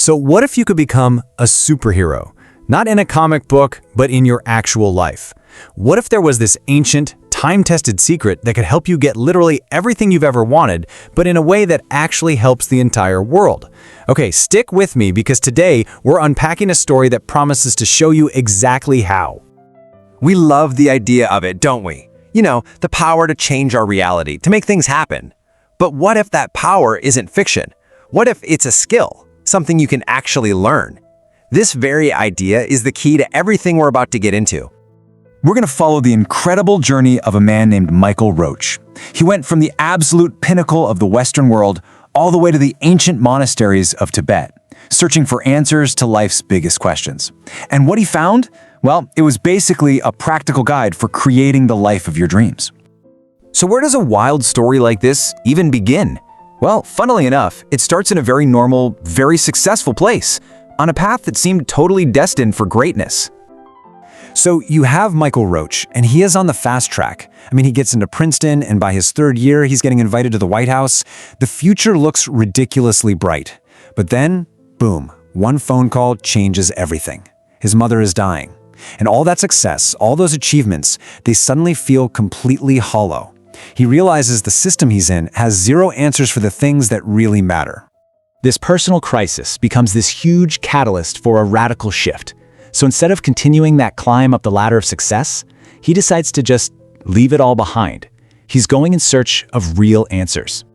So what if you could become a superhero? Not in a comic book, but in your actual life. What if there was this ancient, time-tested secret that could help you get literally everything you've ever wanted, but in a way that actually helps the entire world? Okay, stick with me because today we're unpacking a story that promises to show you exactly how. We love the idea of it, don't we? You know, the power to change our reality, to make things happen. But what if that power isn't fiction? What if it's a skill, something you can actually learn? This very idea is the key to everything we're about to get into. We're going to follow the incredible journey of a man named Michael Roach. He went from the absolute pinnacle of the Western world all the way to the ancient monasteries of Tibet, searching for answers to life's biggest questions. And what he found? Well, it was basically a practical guide for creating the life of your dreams. So where does a wild story like this even begin? Well, funnily enough, it starts in a very normal, very successful place, on a path that seemed totally destined for greatness. So you have Michael Roach, and he is on the fast track. I mean, he gets into Princeton, and by his third year, he's getting invited to the White House. The future looks ridiculously bright. But then, boom, one phone call changes everything. His mother is dying. And all that success, all those achievements, they suddenly feel completely hollow. He realizes the system he's in has zero answers for the things that really matter. This personal crisis becomes this huge catalyst for a radical shift. So instead of continuing that climb up the ladder of success, he decides to just leave it all behind. He's going in search of real answers.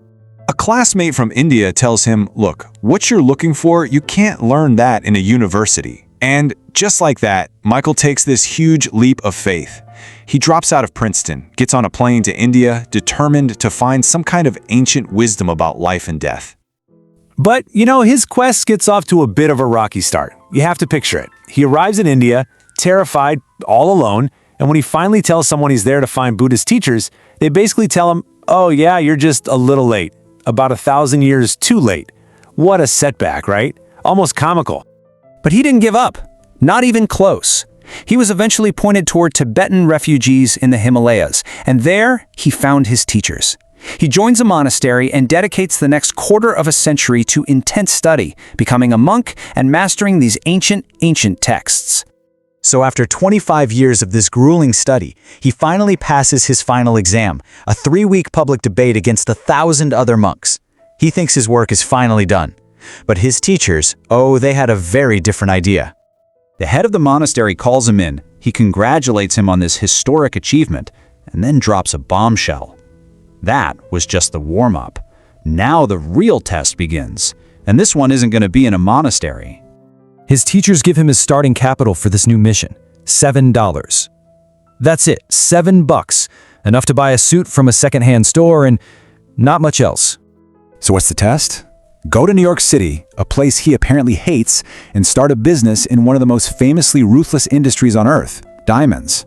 A classmate from India tells him, look, what you're looking for, you can't learn that in a university. And just like that, Michael takes this huge leap of faith. He drops out of Princeton, gets on a plane to India, determined to find some kind of ancient wisdom about life and death. But, his quest gets off to a bit of a rocky start. You have to picture it. He arrives in India, terrified, all alone, and when he finally tells someone he's there to find Buddhist teachers, they basically tell him, oh yeah, you're just a little late. About 1,000 years too late. What a setback, right? Almost comical. But he didn't give up. Not even close. He was eventually pointed toward Tibetan refugees in the Himalayas, and there he found his teachers. He joins a monastery and dedicates the next quarter of a century to intense study, becoming a monk and mastering these ancient texts. So after 25 years of this grueling study, he finally passes his final exam, a 3-week public debate against 1,000 other monks. He thinks his work is finally done. But his teachers, they had a very different idea. The head of the monastery calls him in, he congratulates him on this historic achievement, and then drops a bombshell. That was just the warm-up. Now the real test begins, and this one isn't going to be in a monastery. His teachers give him his starting capital for this new mission, $7. That's it, $7, enough to buy a suit from a secondhand store and not much else. So what's the test? Go to New York City, a place he apparently hates, and start a business in one of the most famously ruthless industries on Earth, diamonds.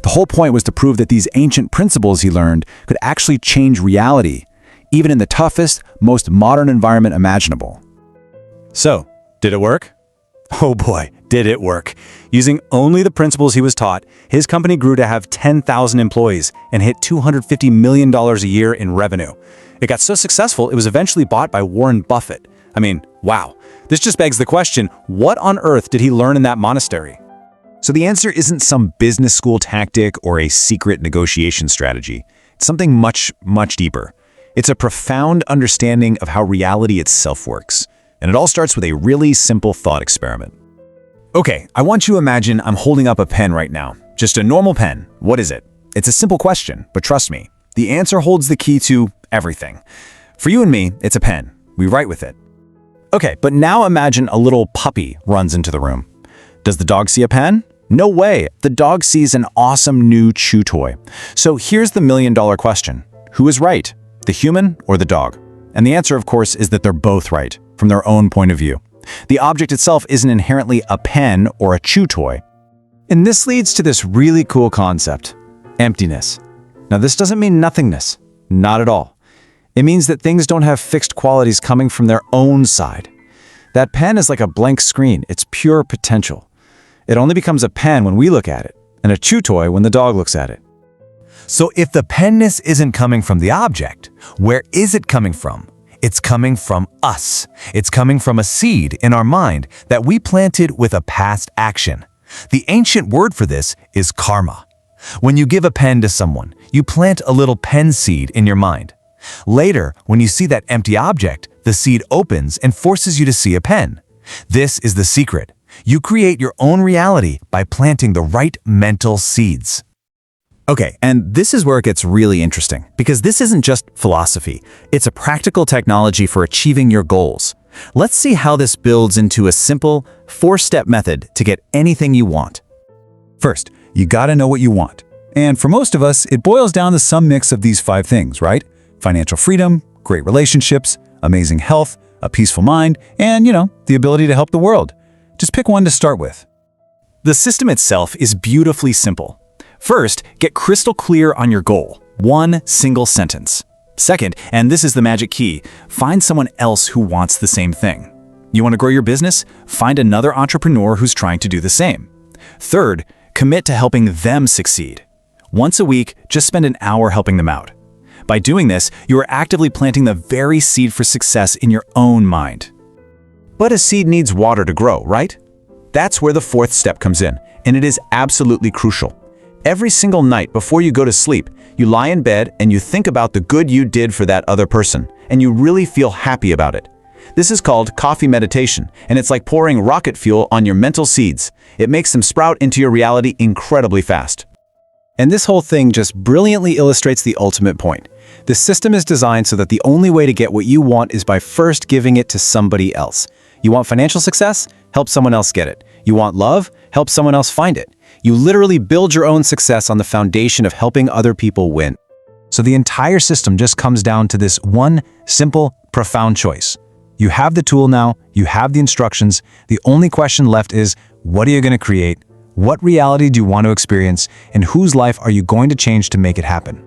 The whole point was to prove that these ancient principles he learned could actually change reality, even in the toughest, most modern environment imaginable. So, did it work? Oh boy, did it work. Using only the principles he was taught, his company grew to have 10,000 employees and hit $250 million a year in revenue. It got so successful, it was eventually bought by Warren Buffett. I mean, wow. This just begs the question, what on earth did he learn in that monastery? So the answer isn't some business school tactic or a secret negotiation strategy. It's something much, much deeper. It's a profound understanding of how reality itself works. And it all starts with a really simple thought experiment. Okay, I want you to imagine I'm holding up a pen right now. Just a normal pen. What is it? It's a simple question, but trust me, the answer holds the key to everything. For you and me, it's a pen. We write with it. Okay, but now imagine a little puppy runs into the room. Does the dog see a pen? No way. The dog sees an awesome new chew toy. So here's the million-dollar question. Who is right? The human or the dog? And the answer, of course, is that they're both right, from their own point of view. The object itself isn't inherently a pen or a chew toy. And this leads to this really cool concept, emptiness. Now, this doesn't mean nothingness. Not at all. It means that things don't have fixed qualities coming from their own side. That pen is like a blank screen. It's pure potential. It only becomes a pen when we look at it, and a chew toy when the dog looks at it. So if the penness isn't coming from the object, where is it coming from? It's coming from us. It's coming from a seed in our mind that we planted with a past action. The ancient word for this is karma. When you give a pen to someone, you plant a little pen seed in your mind. Later, when you see that empty object, the seed opens and forces you to see a pen. This is the secret. You create your own reality by planting the right mental seeds. Okay, and this is where it gets really interesting, because this isn't just philosophy. It's a practical technology for achieving your goals. Let's see how this builds into a simple, 4-step method to get anything you want. First, you gotta know what you want. And for most of us, it boils down to some mix of these 5 things, right? Financial freedom, great relationships, amazing health, a peaceful mind, and, the ability to help the world. Just pick one to start with. The system itself is beautifully simple. First, get crystal clear on your goal. One single sentence. Second, and this is the magic key, find someone else who wants the same thing. You want to grow your business? Find another entrepreneur who's trying to do the same. Third, commit to helping them succeed. Once a week, just spend an hour helping them out. By doing this, you are actively planting the very seed for success in your own mind. But a seed needs water to grow, right? That's where the 4th step comes in, and it is absolutely crucial. Every single night before you go to sleep, you lie in bed and you think about the good you did for that other person, and you really feel happy about it. This is called coffee meditation, and it's like pouring rocket fuel on your mental seeds. It makes them sprout into your reality incredibly fast. And this whole thing just brilliantly illustrates the ultimate point. The system is designed so that the only way to get what you want is by first giving it to somebody else. You want financial success? Help someone else get it. You want love? Help someone else find it. You literally build your own success on the foundation of helping other people win. So the entire system just comes down to this one simple, profound choice. You have the tool now, you have the instructions. The only question left is, what are you going to create? What reality do you want to experience? And whose life are you going to change to make it happen?